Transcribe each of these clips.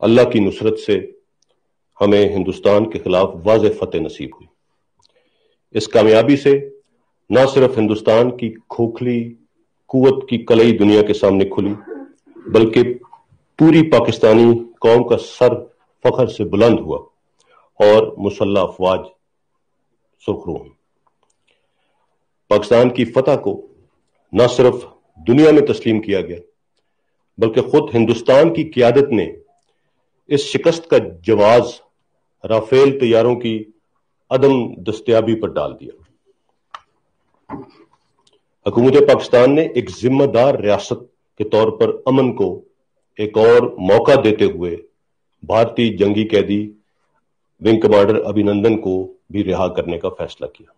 اللہ کی نصرت سے ہمیں ہندوستان کے خلاف واضح فتح نصیب ہوئی۔ اس کامیابی سے نہ صرف ہندوستان کی کھوکھلی قوت کی کلئی دنیا کے سامنے کھلی، بلکہ پوری پاکستانی قوم کا سر فخر سے بلند ہوا اور مسلح افواج سرخرو ہوئی۔ پاکستان کی فتح کو نہ صرف دنیا میں تسلیم کیا گیا، بلکہ خود ہندوستان کی قیادت نے اس شکست کا جواز رافیل طیاروں کی عدم دستیابی پر ڈال دیا۔ حکومت پاکستان نے ایک ذمہ دار ریاست کے طور پر امن کو ایک اور موقع دیتے ہوئے بھارتی جنگی قیدی ونگ کمانڈر ابھینندن کو بھی رہا کرنے کا فیصلہ کیا۔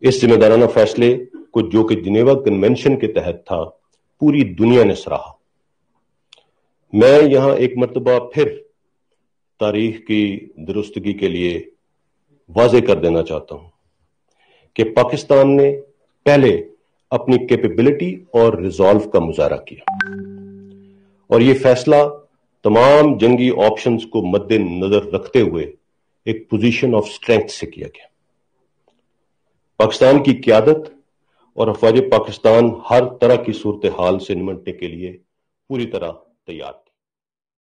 اس ذمہ دارانہ فیصلے کو، جو کہ جنیوا کنونشن کے تحت تھا، پوری دنیا نے سراہا۔ میں یہاں ایک مرتبہ پھر تاریخ کی درستگی کے لیے واضح کر دینا چاہتا ہوں کہ پاکستان نے پہلے اپنی کیپیبلٹی اور ریزالو کا مظاہرہ کیا، اور یہ فیصلہ تمام جنگی آپشنز کو مد نظر رکھتے ہوئے ایک پوزیشن آف اسٹرینتھ سے کیا گیا۔ پاکستان کی قیادت اور افواج پاکستان ہر طرح کی صورتحال سے نمٹنے کے لیے پوری طرح تیار تھے۔